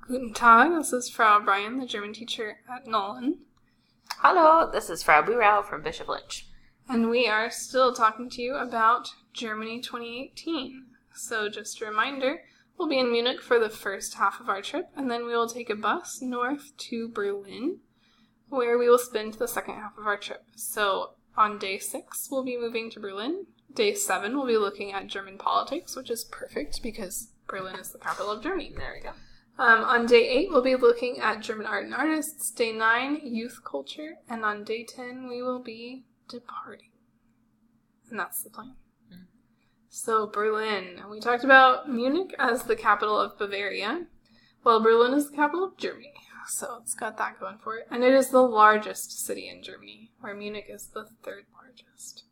Guten Tag, this is Frau Brian, the German teacher at Nolan. Hello, this is Frau Burau from Bishop Lynch. And we are still talking to you about Germany 2018. So just a reminder, we'll be in Munich for the first half of our trip, and then we will take a bus north to Berlin, where we will spend the second half of our trip. So on day 6, we'll be moving to Berlin. Day 7, we'll be looking at German politics, which is perfect because Berlin is the capital of Germany. There we go. On day 8, we'll be looking at German art and artists. Day 9, youth culture. And on day 10, we will be departing. And that's the plan. Mm-hmm. So Berlin. We talked about Munich as the capital of Bavaria. Well, Berlin is the capital of Germany. So it's got that going for it. And it is the largest city in Germany, where Munich is the 3rd largest.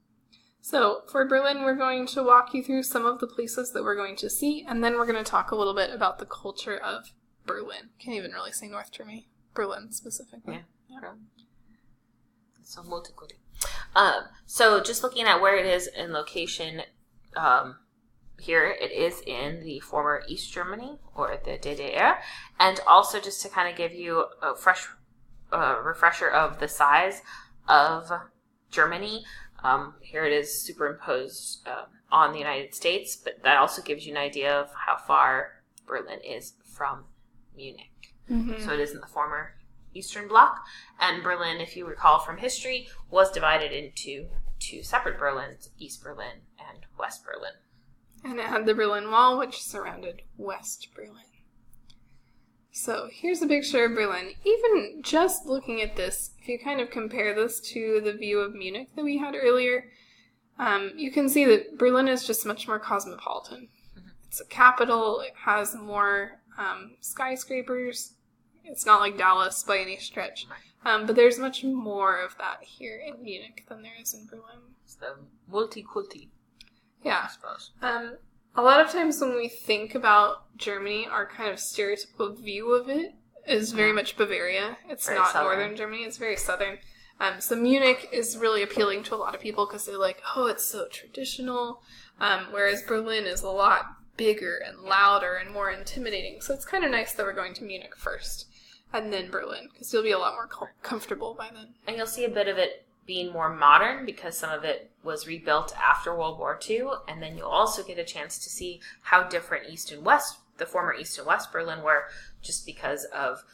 So, for Berlin, we're going to walk you through some of the places that we're going to see, and then we're going to talk a little bit about the culture of Berlin. Can't even really say North Germany. Berlin, specifically. Yeah. So, multicultural. So, just looking at where it is in location, here it is in the former East Germany, or the DDR, and also just to kind of give you a fresh refresher of the size of Germany. Here it is superimposed on the United States, but that also gives you an idea of how far Berlin is from Munich. Mm-hmm. So it is in the former Eastern Bloc, and Berlin, if you recall from history, was divided into 2 separate Berlins, East Berlin and West Berlin. And it had the Berlin Wall, which surrounded West Berlin. So here's a picture of Berlin. Even just looking at this, if you kind of compare this to the view of Munich that we had earlier, you can see that Berlin is just much more cosmopolitan. Mm-hmm. It's a capital. It has more skyscrapers. It's not like Dallas by any stretch. But there's much more of that here in Munich than there is in Berlin. It's the multiculti. Yeah. I suppose. A lot of times when we think about Germany, our kind of stereotypical view of it is very much Bavaria. It's very not southern. Northern Germany. It's very southern. So Munich is really appealing to a lot of people because they're like, oh, it's so traditional. Whereas Berlin is a lot bigger and louder and more intimidating. So it's kind of nice that we're going to Munich first and then Berlin because you'll be a lot more comfortable by then. And you'll see a bit of it being more modern because some of it was rebuilt after World War II, and then you'll also get a chance to see how different East and West, the former East and West Berlin were, just because of,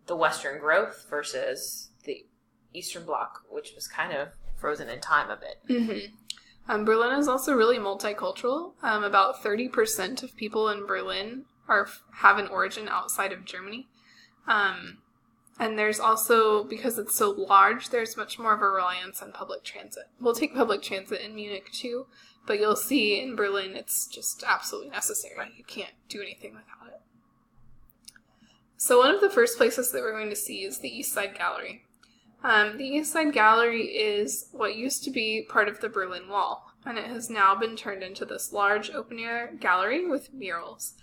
the Western growth versus the Eastern Bloc, which was kind of frozen in time a bit. Mm-hmm. Berlin is also really multicultural. About 30% of people in Berlin have an origin outside of Germany. And there's also, because it's so large, there's much more of a reliance on public transit. We'll take public transit in Munich too, but you'll see in Berlin it's just absolutely necessary. You can't do anything without it. So one of the first places that we're going to see is the East Side Gallery. The East Side Gallery is what used to be part of the Berlin Wall, and it has now been turned into this large open-air gallery with murals.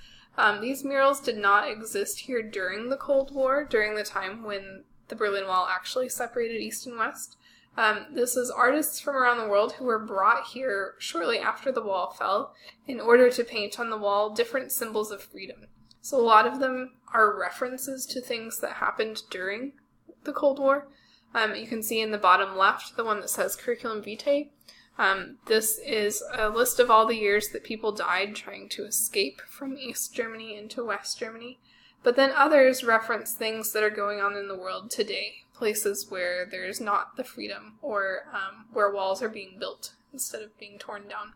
These murals did not exist here during the Cold War, during the time when the Berlin Wall actually separated East and West. This is artists from around the world who were brought here shortly after the wall fell in order to paint on the wall different symbols of freedom. So a lot of them are references to things that happened during the Cold War. You can see in the bottom left, the one that says Curriculum Vitae. This is a list of all the years that people died trying to escape from East Germany into West Germany. But then others reference things that are going on in the world today, places where there's not the freedom or where walls are being built instead of being torn down.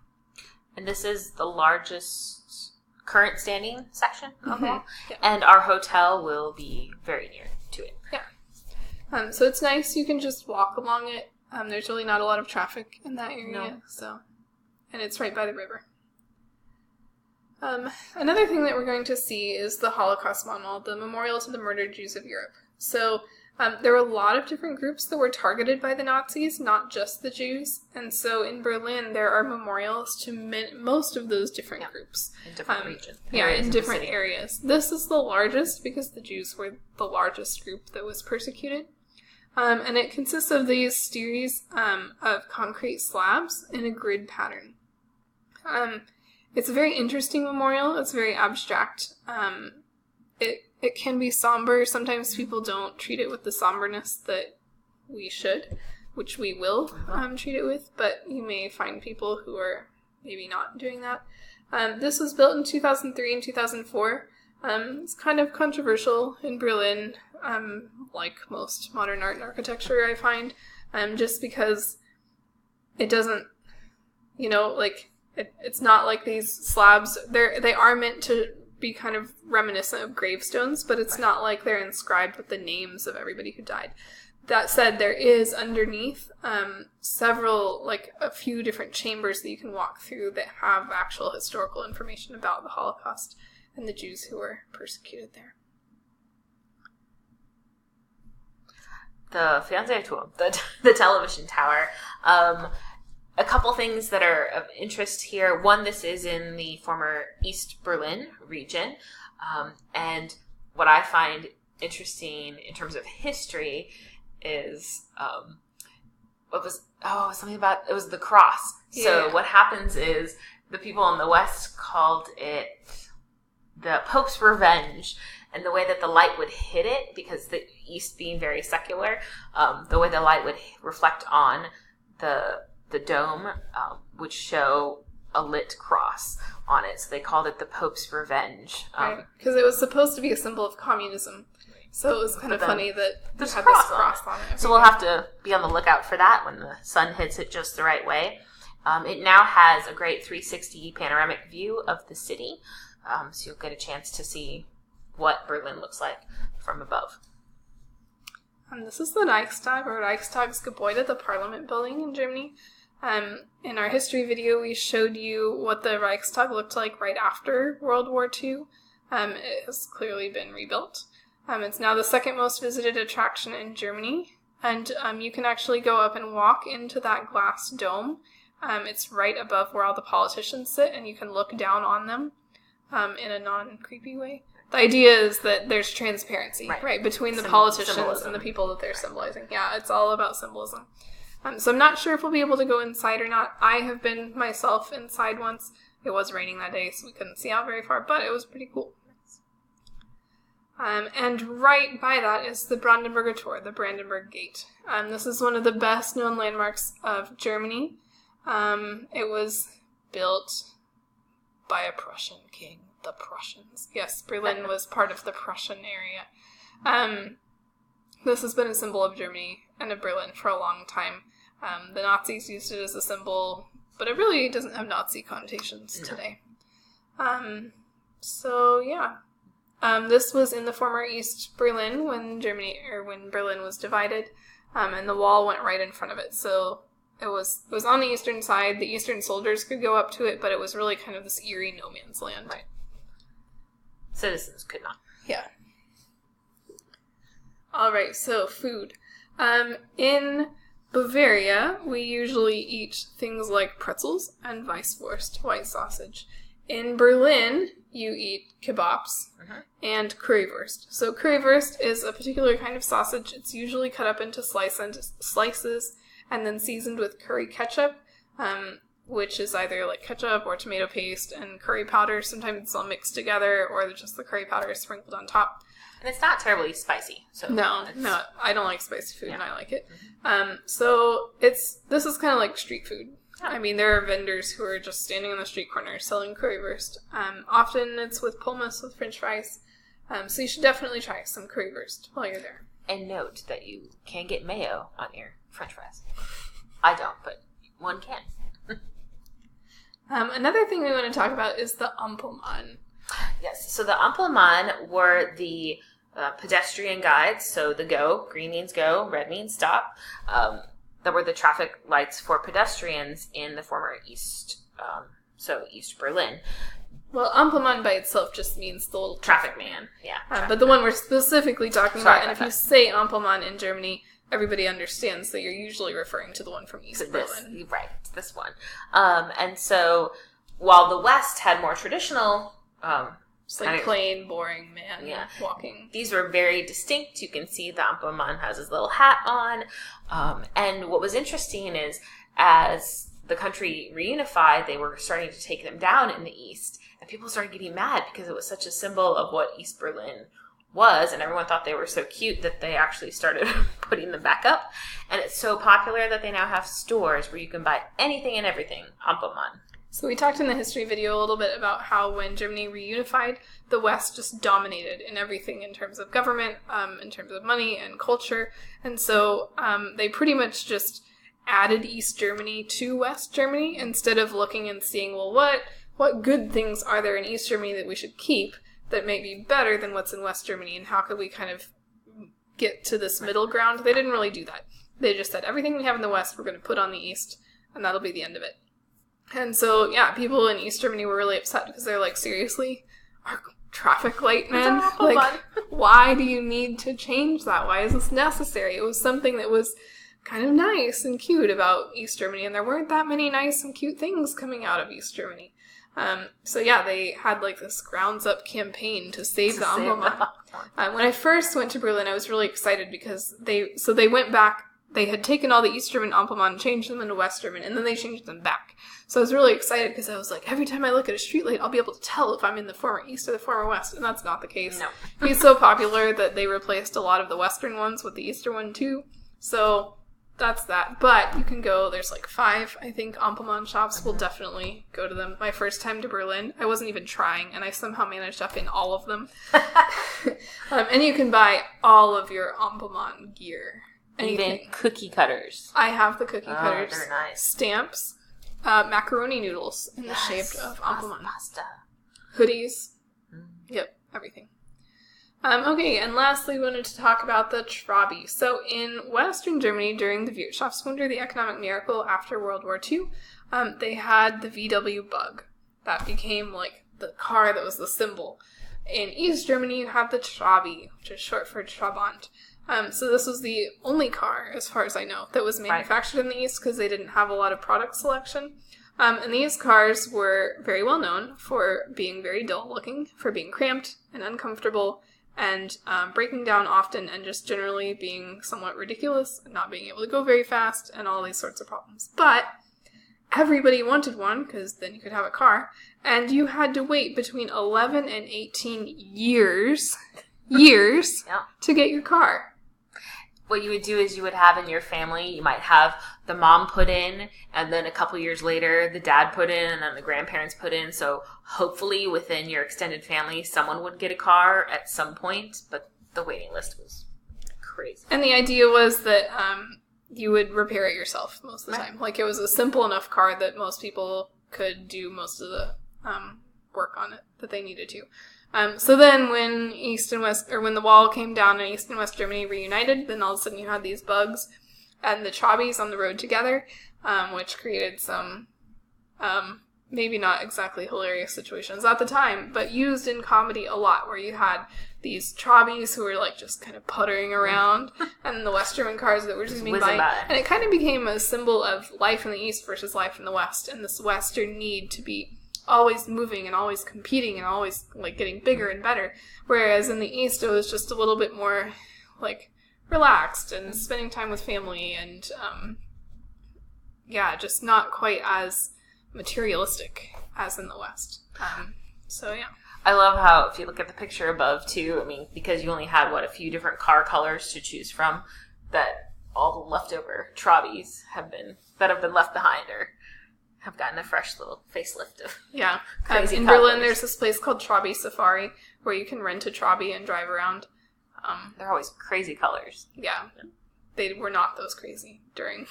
And this is the largest current standing section of the wall, yeah. And our hotel will be very near to it. Yeah. So it's nice. You can just walk along it. There's really not a lot of traffic in that area, and it's right by the river. Another thing that we're going to see is the Holocaust Memorial, the memorial to the murdered Jews of Europe. So there were a lot of different groups that were targeted by the Nazis, not just the Jews. And so in Berlin, there are memorials to most of those different groups. In different regions. Yeah, in different areas. This is the largest because the Jews were the largest group that was persecuted. And it consists of these series of concrete slabs in a grid pattern. It's a very interesting memorial. It's very abstract. it can be somber. Sometimes people don't treat it with the somberness that we should, which we will treat it with, but you may find people who are maybe not doing that. This was built in 2003 and 2004. It's kind of controversial in Berlin, like most modern art and architecture, I find, just because it doesn't, it's not like these slabs. They are meant to be kind of reminiscent of gravestones, but it's not like they're inscribed with the names of everybody who died. That said, there is underneath a few different chambers that you can walk through that have actual historical information about the Holocaust and the Jews who were persecuted there. The Fernsehturm, the television tower. A couple things that are of interest here. One, this is in the former East Berlin region. And what I find interesting in terms of history is it was the cross. Yeah. So what happens is the people in the West called it the Pope's Revenge, and the way that the light would hit it, because the East being very secular, the way the light would reflect on the dome would show a lit cross on it. So they called it the Pope's Revenge. Right, because it was supposed to be a symbol of communism. So it was kind of funny that there's had this cross on it. So we'll have to be on the lookout for that when the sun hits it just the right way. It now has a great 360 panoramic view of the city. So you'll get a chance to see what Berlin looks like from above. And this is the Reichstag, or Reichstagsgebäude, the parliament building in Germany. In our history video, we showed you what the Reichstag looked like right after World War II. It has clearly been rebuilt. It's now the second most visited attraction in Germany, and you can actually go up and walk into that glass dome. It's right above where all the politicians sit, and you can look down on them in a non-creepy way. The idea is that there's transparency, right between the politicians and the people that they're symbolizing. Yeah, it's all about symbolism. So I'm not sure if we'll be able to go inside or not. I have been myself inside once. It was raining that day, so we couldn't see out very far, but it was pretty cool. And right by that is the Brandenburger Tor, the Brandenburg Gate. This is one of the best known landmarks of Germany. It was built by a Prussian king, the Prussians. Yes, Berlin was part of the Prussian area. This has been a symbol of Germany and of Berlin for a long time. The Nazis used it as a symbol, but it really doesn't have Nazi connotations today. This was in the former East Berlin when Berlin was divided, and the wall went right in front of it. So it was on the eastern side. The eastern soldiers could go up to it, but it was really kind of this eerie no man's land. Right. Citizens could not. Yeah. All right. So food. In Bavaria, we usually eat things like pretzels and Weisswurst, white sausage. In Berlin, you eat kebabs and currywurst. So currywurst is a particular kind of sausage. It's usually cut up into slices and then seasoned with curry ketchup, which is either like ketchup or tomato paste and curry powder. Sometimes it's all mixed together, or just the curry powder is sprinkled on top. And it's not terribly spicy. So No, I don't like spicy food, and I like it. So this is kind of like street food. I mean, there are vendors who are just standing on the street corner selling currywurst. Often it's with hummus with french fries. So you should definitely try some currywurst while you're there. And note that you can get mayo on your french fries. I don't, but one can. Another thing we want to talk about is the Ampelmann. Yes, so the Ampelmann were the pedestrian guides. So the go, green means go, red means stop. That were the traffic lights for pedestrians in the former East Berlin. Well, Ampelmann by itself just means the little traffic man. Yeah. But the one we're specifically talking about, and if you say Ampelmann in Germany, everybody understands that you're usually referring to the one from East Berlin. Right, this one. And so while the West had more traditional... Just like plain, boring man walking. These were very distinct. You can see the Ampelmann has his little hat on. And what was interesting is as the country reunified, they were starting to take them down in the East. And people started getting mad because it was such a symbol of what East Berlin was, and everyone thought they were so cute that they actually started putting them back up. And it's so popular that they now have stores where you can buy anything and everything Ampelmann. So we talked in the history video a little bit about how when Germany reunified, the West just dominated in everything in terms of government, in terms of money and culture. And so they pretty much just added East Germany to West Germany instead of looking and seeing, well, what good things are there in East Germany that we should keep that may be better than what's in West Germany, and how could we kind of get to this middle ground? They didn't really do that. They just said, everything we have in the West, we're going to put on the East, and that'll be the end of it. And so, yeah, people in East Germany were really upset because they're like, seriously? Our traffic light, man? Like, why do you need to change that? Why is this necessary? It was something that was kind of nice and cute about East Germany, and there weren't that many nice and cute things coming out of East Germany. So yeah, they had like this grounds up campaign to save the Ampelmann. When I first went to Berlin, I was really excited because they went back. They had taken all the East German Ampelmann and changed them into West German, and then they changed them back. So I was really excited because I was like, every time I look at a streetlight, I'll be able to tell if I'm in the former East or the former West, and that's not the case. No. He's so popular that they replaced a lot of the Western ones with the Eastern one too. So that's that. But you can go, there's like 5, I think, Ampelmann shops. We'll definitely go to them. My first time to Berlin, I wasn't even trying, and I somehow managed up in all of them. And you can buy all of your Ampelmann gear. Anything. Even cookie cutters. I have the cookie cutters. They're nice. Stamps. Macaroni noodles in the shape of Ampelmann. Pasta. Hoodies. Yep, everything. Okay, and lastly, we wanted to talk about the Trabi. So in Western Germany, during the Wirtschaftswunder, the economic miracle after World War II, they had the VW Bug. That became like the car that was the symbol. In East Germany, you have the Trabi, which is short for Trabant. So this was the only car, as far as I know, that was manufactured in the East because they didn't have a lot of product selection. And these cars were very well known for being very dull looking, for being cramped and uncomfortable, and breaking down often, and just generally being somewhat ridiculous, and not being able to go very fast, and all these sorts of problems. But everybody wanted one, because then you could have a car, and you had to wait between 11 and 18 years Yeah. to get your car. What you would do is you would have in your family, you might have the mom put in, and then a couple years later, the dad put in, and then the grandparents put in. So hopefully within your extended family, someone would get a car at some point, but the waiting list was crazy. And the idea was that you would repair it yourself most of the time. Like, it was a simple enough car that most people could do most of the work on it that they needed to. So then when East and West, or when the wall came down and East and West Germany reunited, then all of a sudden you had these bugs and the Trabis on the road together, which created some, maybe not exactly hilarious situations at the time, but used in comedy a lot, where you had these Trabis who were like just kind of puttering around, and the West German cars that were just being by. And it kind of became a symbol of life in the East versus life in the West, and this Western need to be always moving and always competing and always like getting bigger and better, whereas in the East it was just a little bit more like relaxed and spending time with family and just not quite as materialistic as in the West. So yeah, I love how if you look at the picture above too, I mean, because you only had a few different car colors to choose from, that all the leftover Trabis have been left behind or have gotten a fresh little facelift of crazy in colors. Berlin, there's this place called Trabi Safari where you can rent a Trabi and drive around. They're always crazy colors. Yeah. They were not those crazy during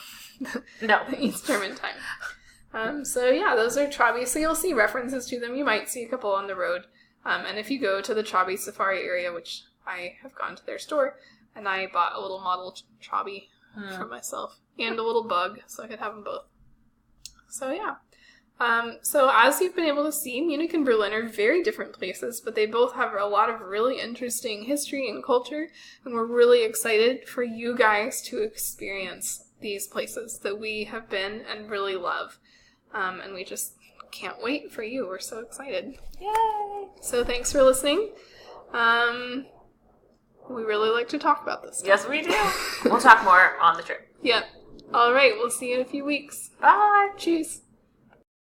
the East German time. So yeah, those are Trabi. So you'll see references to them. You might see a couple on the road. And if you go to the Trabi Safari area, which I have gone to their store, and I bought a little model Trabi for myself and a little bug so I could have them both. So yeah. So as you've been able to see, Munich and Berlin are very different places, but they both have a lot of really interesting history and culture, and we're really excited for you guys to experience these places that we have been and really love. And we just can't wait for you. We're so excited. Yay! So thanks for listening. We really like to talk about this stuff. Yes, we do. We'll talk more on the trip. Yep. All right, we'll see you in a few weeks. Bye. Cheers.